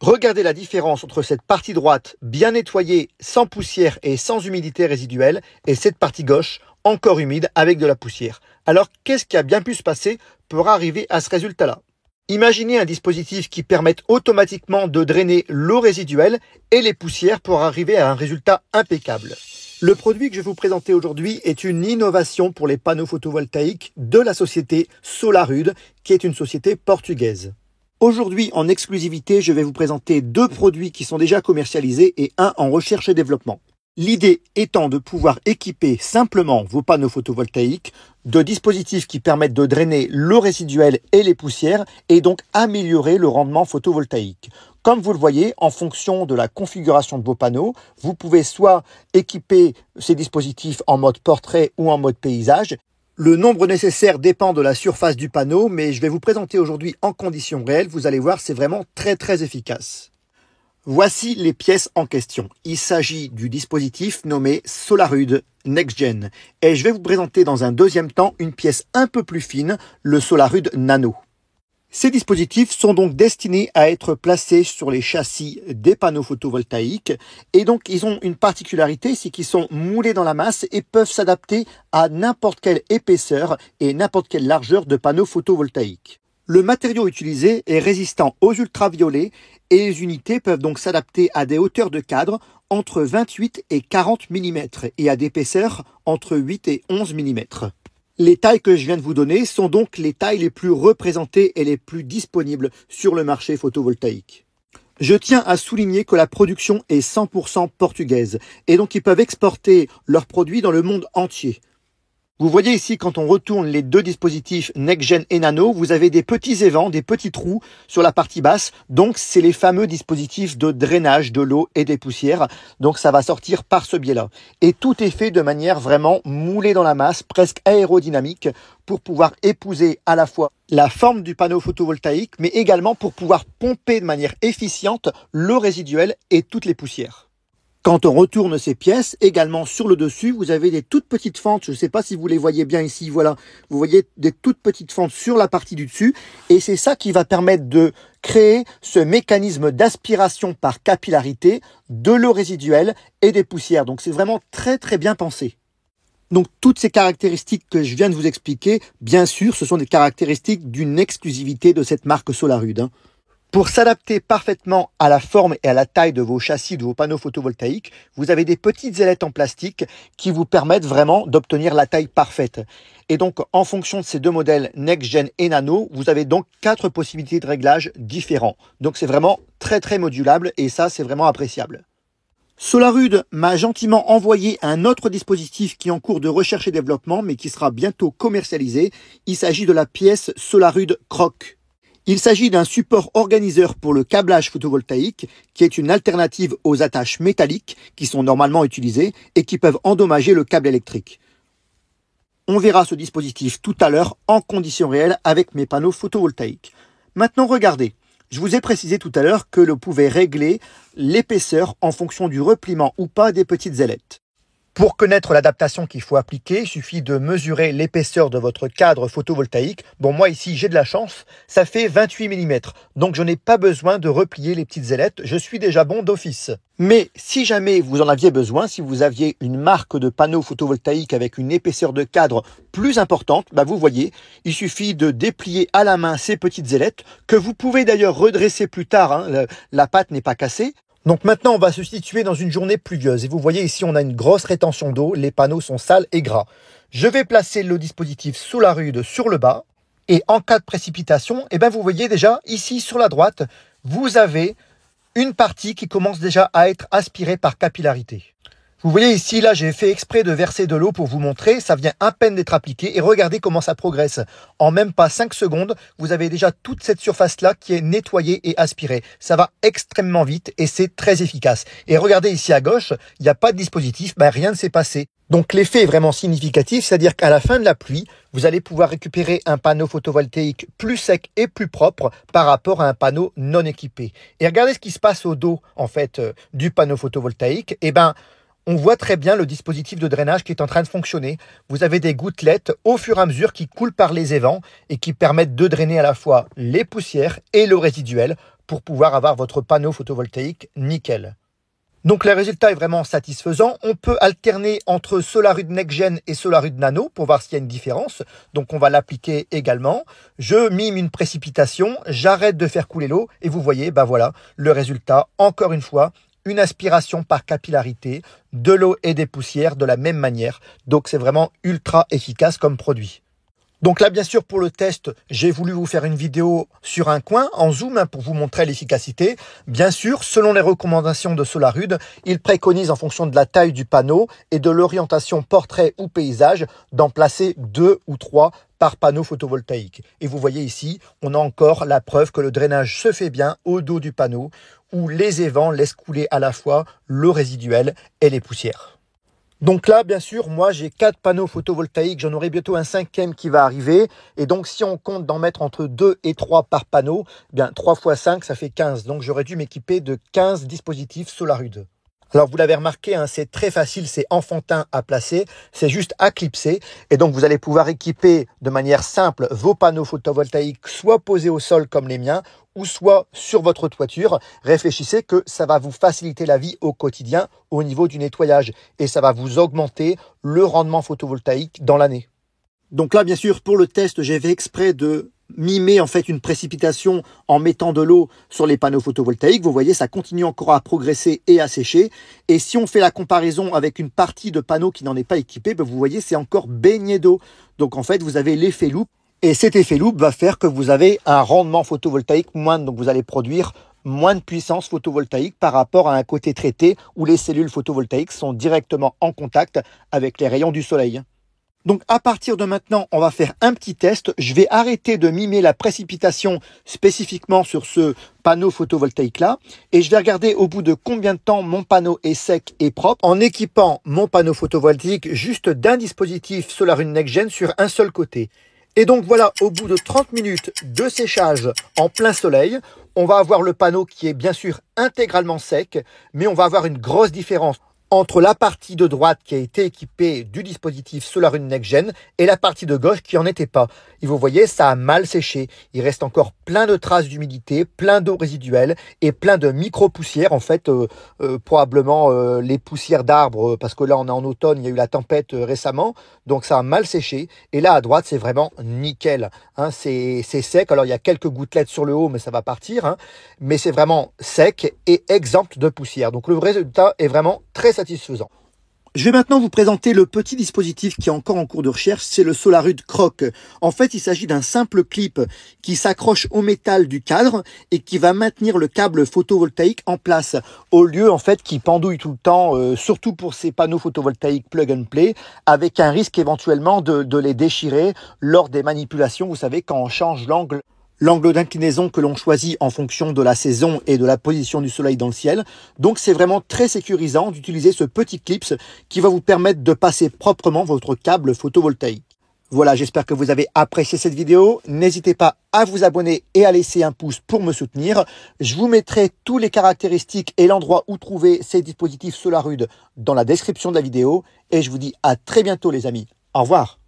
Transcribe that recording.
Regardez la différence entre cette partie droite bien nettoyée, sans poussière et sans humidité résiduelle, et cette partie gauche encore humide avec de la poussière. Alors qu'est-ce qui a bien pu se passer pour arriver à ce résultat-là? Imaginez un dispositif qui permette automatiquement de drainer l'eau résiduelle et les poussières pour arriver à un résultat impeccable. Le produit que je vais vous présenter aujourd'hui est une innovation pour les panneaux photovoltaïques de la société Solarud, qui est une société portugaise. Aujourd'hui, en exclusivité, je vais vous présenter deux produits qui sont déjà commercialisés et un en recherche et développement. L'idée étant de pouvoir équiper simplement vos panneaux photovoltaïques de dispositifs qui permettent de drainer l'eau résiduelle et les poussières et donc améliorer le rendement photovoltaïque. Comme vous le voyez, en fonction de la configuration de vos panneaux, vous pouvez soit équiper ces dispositifs en mode portrait ou en mode paysage. Le nombre nécessaire dépend de la surface du panneau, mais je vais vous présenter aujourd'hui en conditions réelles. Vous allez voir, c'est vraiment très efficace. Voici les pièces en question. Il s'agit du dispositif nommé Solarud NextGen. Et je vais vous présenter dans un deuxième temps une pièce un peu plus fine, le Solarud Nano. Ces dispositifs sont donc destinés à être placés sur les châssis des panneaux photovoltaïques et donc ils ont une particularité, c'est qu'ils sont moulés dans la masse et peuvent s'adapter à n'importe quelle épaisseur et n'importe quelle largeur de panneaux photovoltaïques. Le matériau utilisé est résistant aux ultraviolets et les unités peuvent donc s'adapter à des hauteurs de cadre entre 28 et 40 mm et à d'épaisseur entre 8 et 11 mm. Les tailles que je viens de vous donner sont donc les tailles les plus représentées et les plus disponibles sur le marché photovoltaïque. Je tiens à souligner que la production est 100% portugaise et donc ils peuvent exporter leurs produits dans le monde entier. Vous voyez ici, quand on retourne les deux dispositifs NextGen et Nano, vous avez des petits évents, des petits trous sur la partie basse. Donc, c'est les fameux dispositifs de drainage de l'eau et des poussières. Donc, ça va sortir par ce biais-là. Et tout est fait de manière vraiment moulée dans la masse, presque aérodynamique, pour pouvoir épouser à la fois la forme du panneau photovoltaïque, mais également pour pouvoir pomper de manière efficiente l'eau résiduelle et toutes les poussières. Quand on retourne ces pièces, également sur le dessus, vous avez des toutes petites fentes. Je ne sais pas si vous les voyez bien ici, voilà. Vous voyez des toutes petites fentes sur la partie du dessus. Et c'est ça qui va permettre de créer ce mécanisme d'aspiration par capillarité de l'eau résiduelle et des poussières. Donc c'est vraiment très bien pensé. Donc toutes ces caractéristiques que je viens de vous expliquer, bien sûr, ce sont des caractéristiques d'une exclusivité de cette marque Solarud. Pour s'adapter parfaitement à la forme et à la taille de vos châssis, de vos panneaux photovoltaïques, vous avez des petites ailettes en plastique qui vous permettent vraiment d'obtenir la taille parfaite. Et donc, en fonction de ces deux modèles NextGen et Nano, vous avez donc 4 possibilités de réglage différents. Donc, c'est vraiment très modulable et ça, c'est vraiment appréciable. Solarud m'a gentiment envoyé un autre dispositif qui est en cours de recherche et développement, mais qui sera bientôt commercialisé. Il s'agit de la pièce Solarud Croc. Il s'agit d'un support organiseur pour le câblage photovoltaïque qui est une alternative aux attaches métalliques qui sont normalement utilisées et qui peuvent endommager le câble électrique. On verra ce dispositif tout à l'heure en conditions réelles avec mes panneaux photovoltaïques. Maintenant, regardez, je vous ai précisé tout à l'heure que l'on pouvait régler l'épaisseur en fonction du repliement ou pas des petites ailettes. Pour connaître l'adaptation qu'il faut appliquer, il suffit de mesurer l'épaisseur de votre cadre photovoltaïque. Bon, moi ici, j'ai de la chance, ça fait 28 mm. Donc, je n'ai pas besoin de replier les petites ailettes, je suis déjà bon d'office. Mais si jamais vous en aviez besoin, si vous aviez une marque de panneaux photovoltaïques avec une épaisseur de cadre plus importante, vous voyez, il suffit de déplier à la main ces petites ailettes, que vous pouvez d'ailleurs redresser plus tard, la pâte n'est pas cassée. Donc maintenant, on va se situer dans une journée pluvieuse. Et vous voyez ici, on a une grosse rétention d'eau. Les panneaux sont sales et gras. Je vais placer le dispositif Solarud sur le bas. Et en cas de précipitation, vous voyez déjà, ici sur la droite, vous avez une partie qui commence déjà à être aspirée par capillarité. Vous voyez ici, là, j'ai fait exprès de verser de l'eau pour vous montrer. Ça vient à peine d'être appliqué. Et regardez comment ça progresse. En même pas 5 secondes, vous avez déjà toute cette surface-là qui est nettoyée et aspirée. Ça va extrêmement vite et c'est très efficace. Et regardez ici à gauche, il n'y a pas de dispositif, rien ne s'est passé. Donc l'effet est vraiment significatif, c'est-à-dire qu'à la fin de la pluie, vous allez pouvoir récupérer un panneau photovoltaïque plus sec et plus propre par rapport à un panneau non équipé. Et regardez ce qui se passe au dos, en fait, du panneau photovoltaïque. On voit très bien le dispositif de drainage qui est en train de fonctionner. Vous avez des gouttelettes au fur et à mesure qui coulent par les évents et qui permettent de drainer à la fois les poussières et l'eau résiduelle pour pouvoir avoir votre panneau photovoltaïque nickel. Donc le résultat est vraiment satisfaisant. On peut alterner entre SolarHUD NextGen et SolarHUD Nano pour voir s'il y a une différence. Donc on va l'appliquer également. Je mime une précipitation, j'arrête de faire couler l'eau et vous voyez, ben voilà, le résultat, encore une fois, une aspiration par capillarité de l'eau et des poussières de la même manière. Donc c'est vraiment ultra efficace comme produit. Donc là, bien sûr, pour le test, j'ai voulu vous faire une vidéo sur un coin, en zoom, pour vous montrer l'efficacité. Bien sûr, selon les recommandations de SolarHUD, il préconise en fonction de la taille du panneau et de l'orientation portrait ou paysage d'en placer 2 ou 3 par panneau photovoltaïque. Et vous voyez ici, on a encore la preuve que le drainage se fait bien au dos du panneau, où les évents laissent couler à la fois l'eau résiduelle et les poussières. Donc là, bien sûr, moi, j'ai 4 panneaux photovoltaïques. J'en aurai bientôt un 5e qui va arriver. Et donc, si on compte d'en mettre entre 2 et 3 par panneau, bien 3 x 5, ça fait 15. Donc, j'aurais dû m'équiper de 15 dispositifs SolarHUD. Alors, vous l'avez remarqué, hein, c'est très facile, c'est enfantin à placer. C'est juste à clipser. Et donc, vous allez pouvoir équiper de manière simple vos panneaux photovoltaïques, soit posés au sol comme les miens, ou soit sur votre toiture. Réfléchissez que ça va vous faciliter la vie au quotidien au niveau du nettoyage et ça va vous augmenter le rendement photovoltaïque dans l'année. Donc là, bien sûr, pour le test, j'ai fait exprès de mimer en fait une précipitation en mettant de l'eau sur les panneaux photovoltaïques. Vous voyez, ça continue encore à progresser et à sécher. Et si on fait la comparaison avec une partie de panneau qui n'en est pas équipée, ben vous voyez, c'est encore baigné d'eau. Donc en fait, vous avez l'effet loupe. Et cet effet loupe va faire que vous avez un rendement photovoltaïque moindre. Donc vous allez produire moins de puissance photovoltaïque par rapport à un côté traité où les cellules photovoltaïques sont directement en contact avec les rayons du soleil. Donc à partir de maintenant, on va faire un petit test. Je vais arrêter de mimer la précipitation spécifiquement sur ce panneau photovoltaïque là et je vais regarder au bout de combien de temps mon panneau est sec et propre en équipant mon panneau photovoltaïque juste d'un dispositif SolarHUD NextGen sur un seul côté. Et donc voilà, au bout de 30 minutes de séchage en plein soleil, on va avoir le panneau qui est bien sûr intégralement sec, mais on va avoir une grosse différence entre la partie de droite qui a été équipée du dispositif SolarHUD NextGen et la partie de gauche qui n'en était pas. Et vous voyez, ça a mal séché. Il reste encore plein de traces d'humidité, plein d'eau résiduelle et plein de micro-poussières. En fait, probablement les poussières d'arbres, parce que là, on est en automne, il y a eu la tempête récemment. Donc, ça a mal séché. Et là, à droite, c'est vraiment nickel. Hein, c'est sec. Alors, il y a quelques gouttelettes sur le haut, mais ça va partir. Hein, mais c'est vraiment sec et exempt de poussière. Donc, le résultat est vraiment très satisfaisant. Je vais maintenant vous présenter le petit dispositif qui est encore en cours de recherche, c'est le SolarHUD Croc. En fait, il s'agit d'un simple clip qui s'accroche au métal du cadre et qui va maintenir le câble photovoltaïque en place, au lieu en fait qu'il pendouille tout le temps, surtout pour ces panneaux photovoltaïques plug and play, avec un risque éventuellement de les déchirer lors des manipulations. Vous savez, quand on change l'angle d'inclinaison que l'on choisit en fonction de la saison et de la position du soleil dans le ciel. Donc c'est vraiment très sécurisant d'utiliser ce petit clip qui va vous permettre de passer proprement votre câble photovoltaïque. Voilà, j'espère que vous avez apprécié cette vidéo. N'hésitez pas à vous abonner et à laisser un pouce pour me soutenir. Je vous mettrai tous les caractéristiques et l'endroit où trouver ces dispositifs SolarHUD dans la description de la vidéo. Et je vous dis à très bientôt les amis. Au revoir.